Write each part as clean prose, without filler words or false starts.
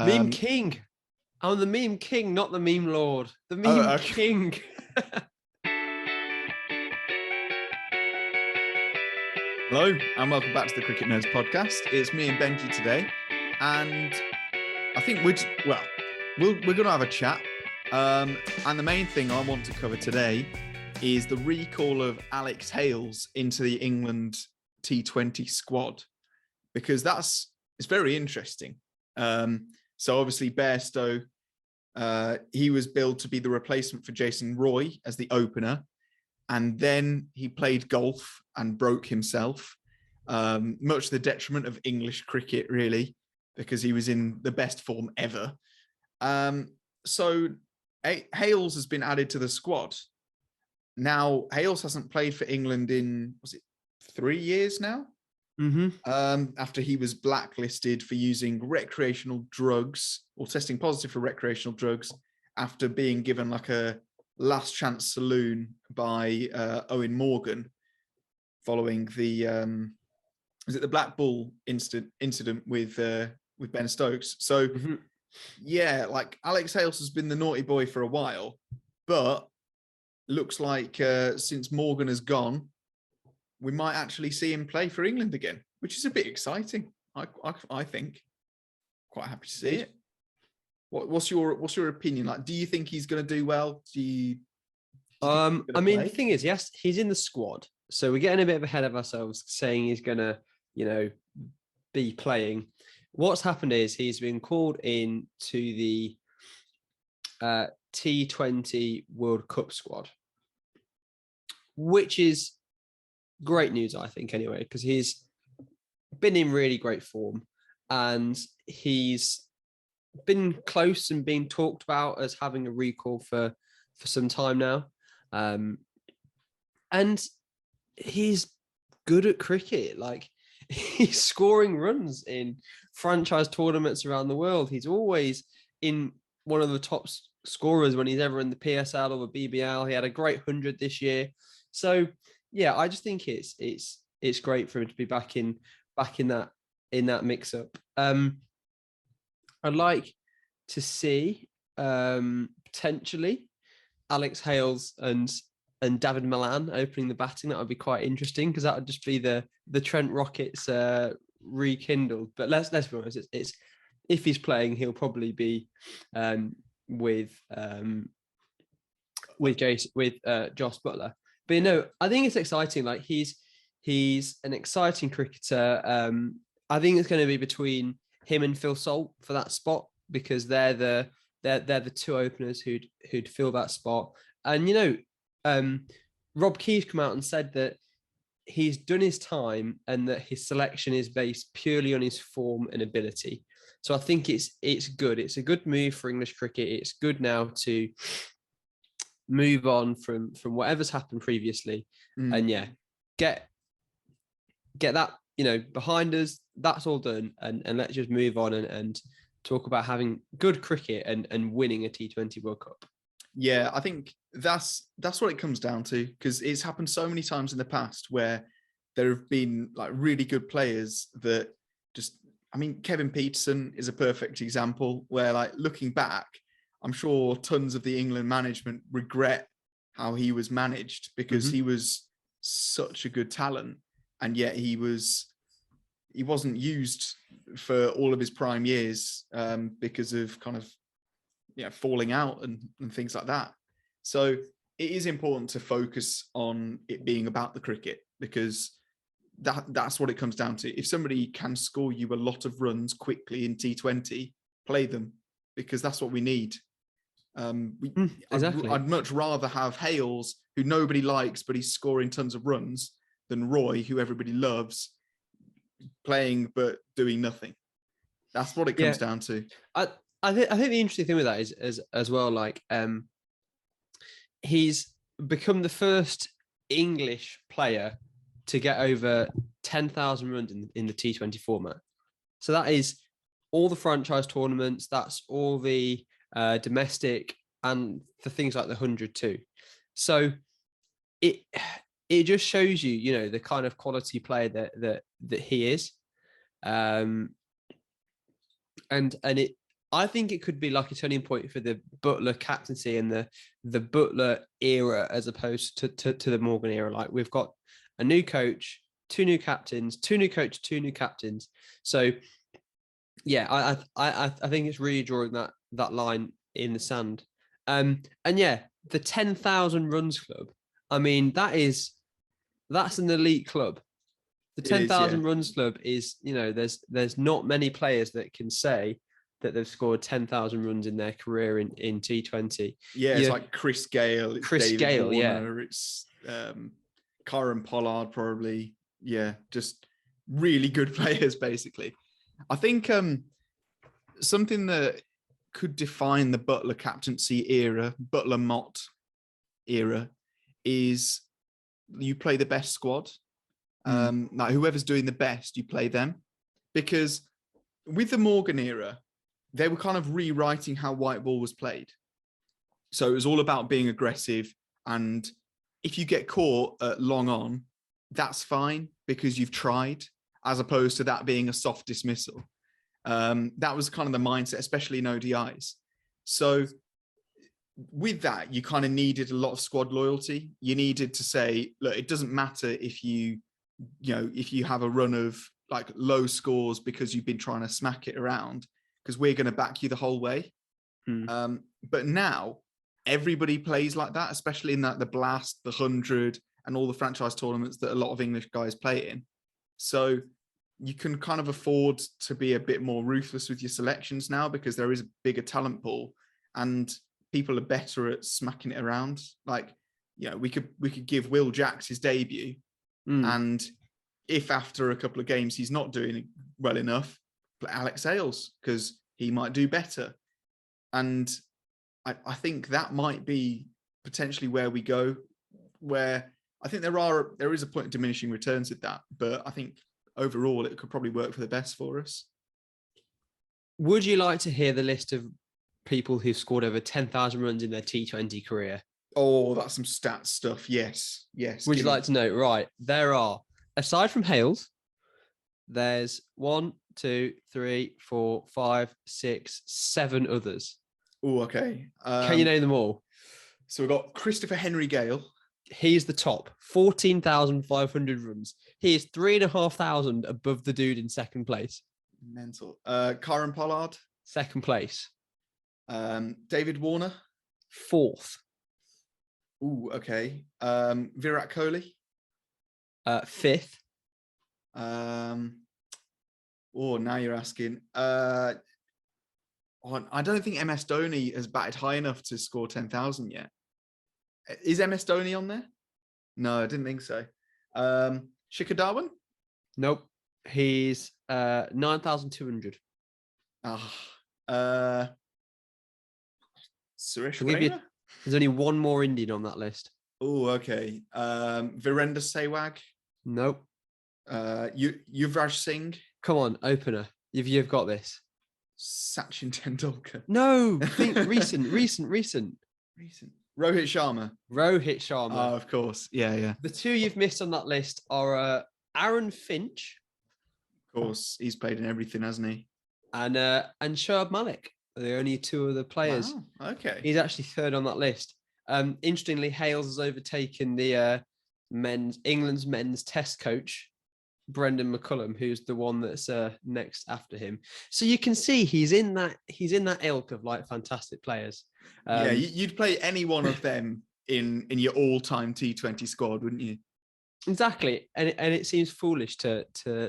Meme king. I'm the meme king, not the meme lord. The meme king. Hello, and welcome back to the Cricket Nerds podcast. It's me and Benji today, and I think we're going to have a chat. And the main thing I want to cover today is the recall of Alex Hales into the England T20 squad, because it's very interesting. So obviously Bairstow, he was billed to be the replacement for Jason Roy as the opener. And then he played golf and broke himself, much to the detriment of English cricket, really, because he was in the best form ever. So Hales has been added to the squad. Now, Hales hasn't played for England in, 3 years now? Mm-hmm. After he was blacklisted for using recreational drugs or testing positive for recreational drugs after being given like a last chance saloon by Owen Morgan following the the Black Bull incident with Ben Stokes. So yeah, like Alex Hales has been the naughty boy for a while, but looks like since Morgan has gone, we might actually see him play for England again, which is a bit exciting. I think quite happy to see it. What's your opinion? Like, do you think he's going to do well? I mean, the thing is, yes, he's in the squad, so we're getting a bit ahead of ourselves saying he's going to, be playing. What's happened is he's been called in to the T20 World Cup squad, which is great news, I think, anyway, because he's been in really great form and he's been close and being talked about as having a recall for some time now. And he's good at cricket. Like, he's scoring runs in franchise tournaments around the world. He's always in one of the top scorers when he's ever in the PSL or the BBL. He had a great 100 this year. So yeah, I just think it's great for him to be back in that mix up. I'd like to see potentially Alex Hales and David Milan opening the batting. That would be quite interesting because that would just be the Trent Rockets rekindled. But let's be honest, it's if he's playing, he'll probably be with Josh Butler. But I think it's exciting. Like he's an exciting cricketer. I think it's going to be between him and Phil Salt for that spot because they're the two openers who'd fill that spot. And Rob Key's come out and said that he's done his time and that his selection is based purely on his form and ability. So I think it's good. It's a good move for English cricket. It's good now to move on from whatever's happened previously, and get that behind us. That's all done, and let's just move on and talk about having good cricket and winning a T20 World Cup. Yeah, I think that's what it comes down to, because it's happened so many times in the past where there have been like really good players that Kevin Peterson is a perfect example where, like, looking back, I'm sure tons of the England management regret how he was managed because he was such a good talent, and yet he wasn't used for all of his prime years because of kind of falling out and things like that. So it is important to focus on it being about the cricket, because that's what it comes down to. If somebody can score you a lot of runs quickly in T20, play them, because that's what we need. Exactly. I'd much rather have Hales, who nobody likes, but he's scoring tons of runs, than Roy, who everybody loves, playing but doing nothing. That's what it comes down to. I think the interesting thing with that is as well, like he's become the first English player to get over 10,000 runs in the T20 format. So that is all the franchise tournaments. That's all the domestic and the things like the 100 too. So it just shows you, the kind of quality player that he is. And I think it could be like a turning point for the Butler captaincy and the Butler era as opposed to the Morgan era. Like we've got a new coach, two new captains, two new coaches, two new captains. So yeah, I think it's really drawing that line in the sand. And yeah, the 10,000 runs club. I mean, that's an elite club. The 10,000 runs club is, there's not many players that can say that they've scored 10,000 runs in their career in T20. Yeah, it's like Chris Gale, it's David Warner, it's Kieran Pollard probably. Yeah, just really good players, basically. I think something that could define the Butler captaincy era, Butler Mott era, is you play the best squad. Like whoever's doing the best, you play them. Because with the Morgan era, they were kind of rewriting how white ball was played. So it was all about being aggressive. And if you get caught at long on, that's fine because you've tried, as opposed to that being a soft dismissal. That was kind of the mindset, especially in ODIs. So with that, you kind of needed a lot of squad loyalty. You needed to say, look, it doesn't matter if you have a run of like low scores because you've been trying to smack it around, because we're going to back you the whole way. But now everybody plays like that, especially in the Blast, the 100, and all the franchise tournaments that a lot of English guys play in. So you can kind of afford to be a bit more ruthless with your selections now because there is a bigger talent pool and people are better at smacking it around. Like, we could give Will Jacks his debut, and if after a couple of games he's not doing well enough, Alex Hales, because he might do better. And I think that might be potentially where we go, where I think there is a point of diminishing returns with that, but I think overall it could probably work for the best for us. Would you like to hear the list of people who've scored over 10,000 runs in their T20 career? Oh, that's some stats stuff. Yes. Would you like to know? Right. There are, aside from Hales, there's 1, 2, 3, 4, 5, 6, 7 others. Oh, okay. Can you name them all? So we've got Christopher Henry Gale. He's the top, 14,500 runs. He is 3,500 above the dude in second place. Mental. Kieran Pollard. Second place. David Warner. Fourth. Ooh, okay. Virat Kohli. Fifth. Now you're asking. I don't think MS Dhoni has batted high enough to score 10,000 yet. Is MS Dhoni on there? No, I didn't think so. Shikhar Dhawan? Nope. He's 9,200. Suresh Raina? There's only one more Indian on that list. Oh, okay. Virender Sehwag? Nope. Yuvraj Singh? Come on, opener. You've got this. Sachin Tendulkar? No, think recent. Rohit Sharma? Oh, of course. Yeah. The two you've missed on that list are Aaron Finch. Of course, he's played in everything, hasn't he? And Shoaib Malik. The only two other players. Wow, okay. He's actually third on that list. Interestingly, Hales has overtaken the England's men's test coach, Brendan McCullum, who's the one that's next after him. So you can see he's in that ilk of like fantastic players. Yeah, you'd play any one of them in your all-time T20 squad, wouldn't you? Exactly, and it seems foolish to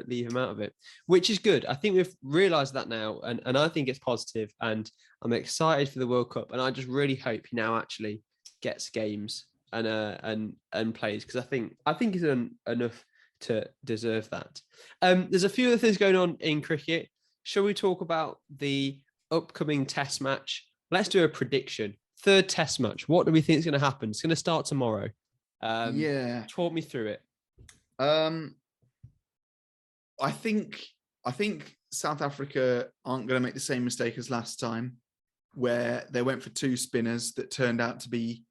leave him out of it, which is good. I think we've realised that now, and I think it's positive, and I'm excited for the World Cup, and I just really hope he now actually gets games and plays, because I think he's done enough to deserve that. There's a few other things going on in cricket. Shall we talk about the upcoming Test match? Let's do a prediction. Third Test match. What do we think is going to happen? It's going to start tomorrow. Talk me through it. I think South Africa aren't going to make the same mistake as last time, where they went for two spinners that turned out to be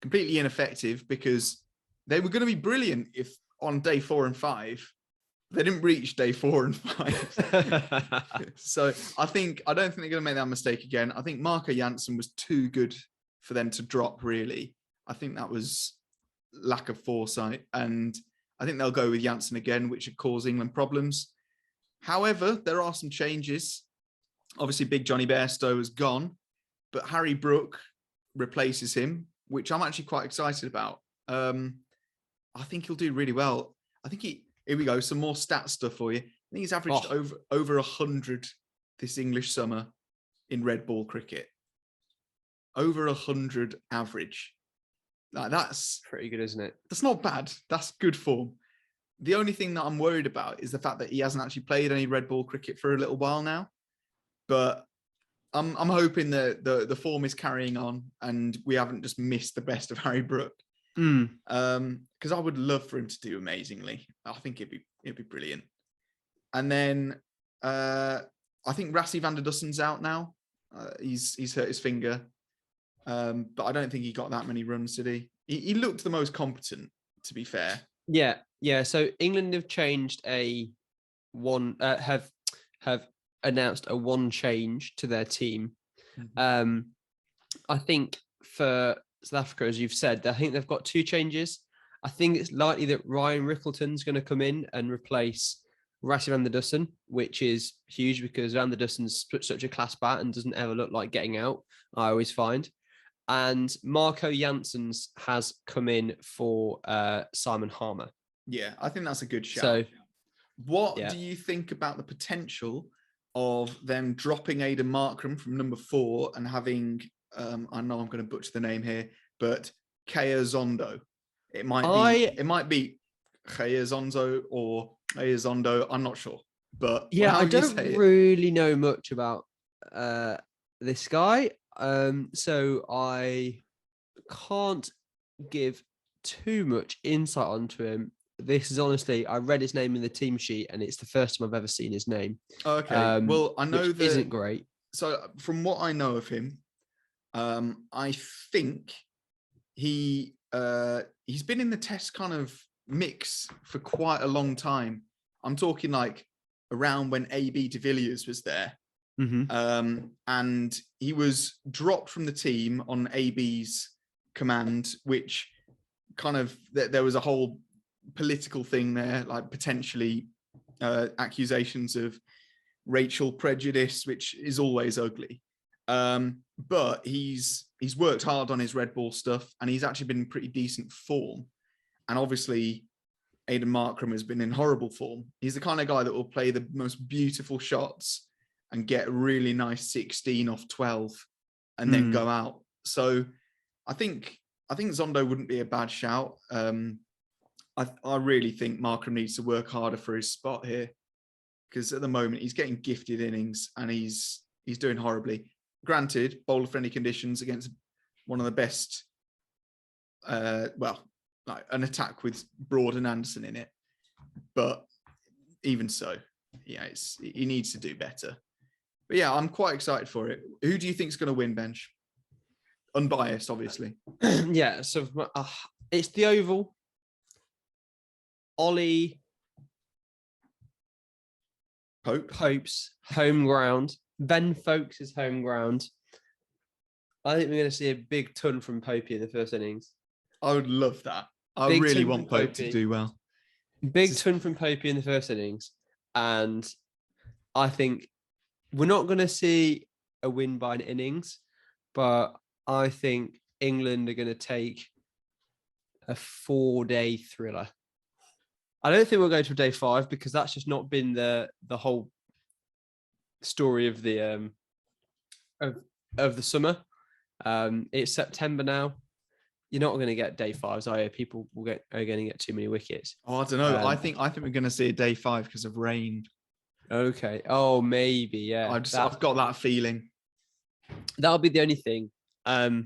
completely ineffective, because they were going to be brilliant if on day 4 and 5 They didn't reach day 4 and 5. So I don't think they're going to make that mistake again. I think Marco Jansen was too good for them to drop, really. I think that was lack of foresight. And I think they'll go with Jansen again, which would cause England problems. However, there are some changes. Obviously, Big Johnny Bairstow has gone, but Harry Brook replaces him, which I'm actually quite excited about. I think he'll do really well. I think here we go, some more stat stuff for you. I think he's averaged over 100 this English summer in red ball cricket. Over 100 average. Like, that's pretty good, isn't it? That's not bad. That's good form. The only thing that I'm worried about is the fact that he hasn't actually played any red ball cricket for a little while now. But I'm hoping that the form is carrying on and we haven't just missed the best of Harry Brook. Because I would love for him to do amazingly. I think it'd be brilliant. And then I think Rassie van der Dussen's out now. He's hurt his finger, but I don't think he got that many runs, did he? He looked the most competent, to be fair. Yeah. So England have changed have announced a one change to their team. I think for South Africa, as you've said, I think they've got 2 changes. I think it's likely that Ryan Rickleton's going to come in and replace Rassie van der Dussen, which is huge because Van der Dussen's such a class bat and doesn't ever look like getting out, I always find. And Marco Janssens has come in for Simon Harmer. Yeah, I think that's a good shout. So, what do you think about the potential of them dropping Aidan Markram from number 4 and having, I know I'm going to butcher the name here, but Kea Zondo? It might be Kea Zonzo or Kea Zondo. I'm not sure, but yeah, I don't really know much about this guy. So I can't give too much insight onto him. This is honestly, I read his name in the team sheet and it's the first time I've ever seen his name. Okay. Well, I know that isn't great. So from what I know of him, I think he's been in the test kind of mix for quite a long time. I'm talking like around when AB de Villiers was there. And he was dropped from the team on AB's command, which kind of, there was a whole political thing there, like potentially accusations of racial prejudice, which is always ugly. But he's worked hard on his red ball stuff and he's actually been in pretty decent form. And obviously Aidan Markram has been in horrible form. He's the kind of guy that will play the most beautiful shots and get a really nice 16 off 12 and then go out. So I think Zondo wouldn't be a bad shout. I really think Markram needs to work harder for his spot here because at the moment he's getting gifted innings and he's doing horribly. Granted, bowler friendly conditions against one of the best, like an attack with Broad and Anderson in it. But even so, yeah, he needs to do better. But yeah, I'm quite excited for it. Who do you think is going to win, Bench? Unbiased, obviously. Yeah, so it's the Oval. Ollie Pope's home ground. Ben Folkes' home ground. I think we're going to see a big ton from Popey in the first innings. I would love that. I really want Pope to do well. Big ton from Popey in the first innings. And I think we're not going to see a win by an innings, but I think England are going to take a 4-day thriller. I don't think we'll go to day 5 because that's just not been the whole story of the of the summer. It's September now. You're not going to get day 5s, are you? People are going to get too many wickets. Oh, I don't know. I think we're going to see a day 5 because of rain. Okay. Oh, maybe. Yeah. I've got that feeling. That'll be the only thing. But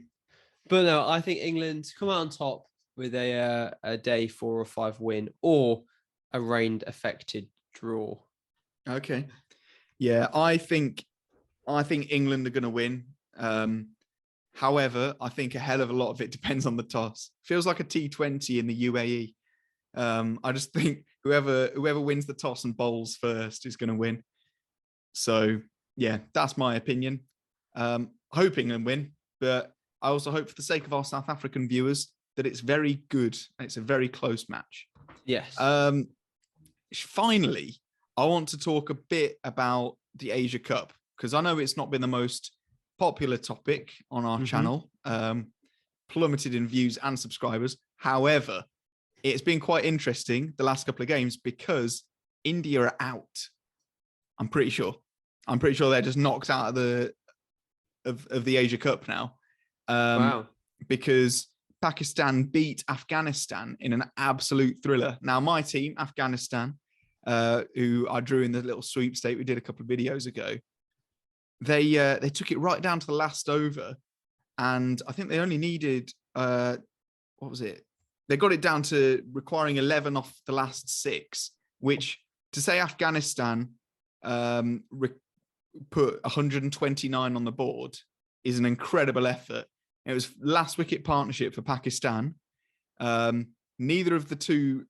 no, I think England come out on top with a day 4 or 5 win or a rain affected draw. Okay. Yeah, I think England are going to win. However, I think a hell of a lot of it depends on the toss. Feels like a T20 in the UAE. I just think whoever wins the toss and bowls first is going to win. So yeah, that's my opinion. Hope England win, but I also hope for the sake of our South African viewers that it's very good. It's a very close match. Yes. Finally, I want to talk a bit about the Asia Cup, because I know it's not been the most popular topic on our channel, plummeted in views and subscribers. However, it's been quite interesting the last couple of games because India are out. I'm pretty sure they're just knocked out of the Asia Cup now. Wow. Because Pakistan beat Afghanistan in an absolute thriller. Now, my team, Afghanistan, who I drew in the little sweepstake we did a couple of videos ago, they took it right down to the last over, and I think they only needed what was it? They got it down to requiring 11 off the last 6, which, to say Afghanistan put 129 on the board is an incredible effort. It was last wicket partnership for Pakistan. Neither of the two,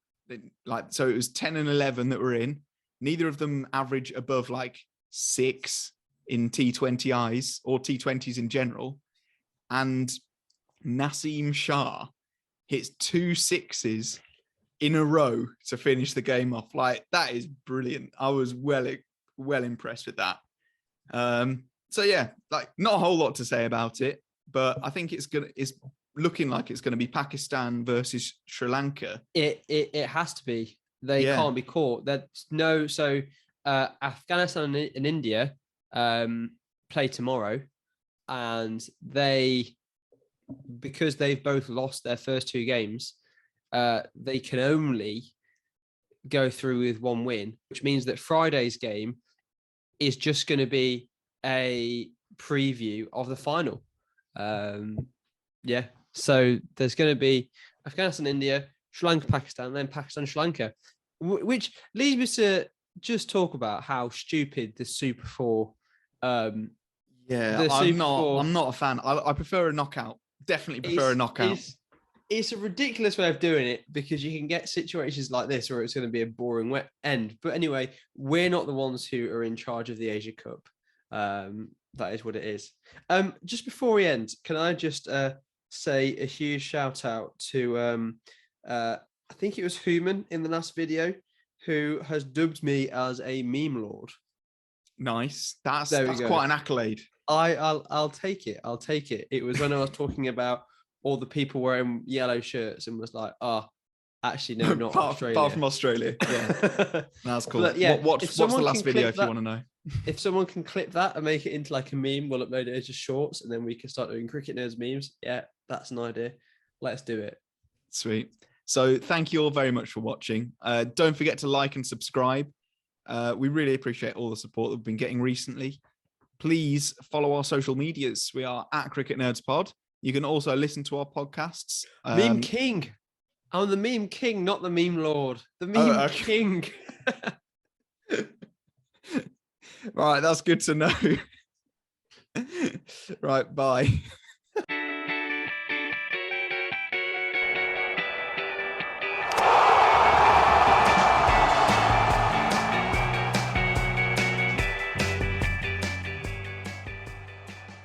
so it was 10 and 11 that were in. Neither of them average above 6 in T20Is or T20s in general. And Naseem Shah hits 2 6s in a row to finish the game off. That is brilliant. I was well impressed with that. So yeah, not a whole lot to say about it, but I think it's looking like it's going to be Pakistan versus Sri Lanka. It has to be. They can't be caught. Afghanistan and India play tomorrow, and because they've both lost their first 2 games, they can only go through with 1 win, which means that Friday's game is just going to be a preview of the final. So there's going to be Afghanistan, India, Sri Lanka, Pakistan, then Pakistan, Sri Lanka, which leads me to just talk about how stupid the Super 4. I'm not a fan. I prefer a knockout. Definitely prefer a knockout. It's a ridiculous way of doing it, because you can get situations like this where it's going to be a boring wet end. But anyway, we're not the ones who are in charge of the Asia Cup. That is what it is. Just before we end, can I just say a huge shout out to I think it was Human in the last video, who has dubbed me as a meme lord. Nice. That's quite an accolade. I'll take it. I'll take it. It was when I was talking about all the people wearing yellow shirts and was like, actually, no, not Australia. Apart from Australia. Yeah. That's cool. But, yeah, what's the last video if you want to know? If someone can clip that and make it into a meme, we'll upload it as just shorts, and then we can start doing Cricket Nerds memes. Yeah, that's an idea. Let's do it. Sweet. So thank you all very much for watching. Don't forget to like and subscribe. We really appreciate all the support that we've been getting recently. Please follow our social medias. We are at Cricket Nerds Pod. You can also listen to our podcasts. Meme King. I'm the meme king, not the meme lord. The meme king. Right, that's good to know. Right, bye.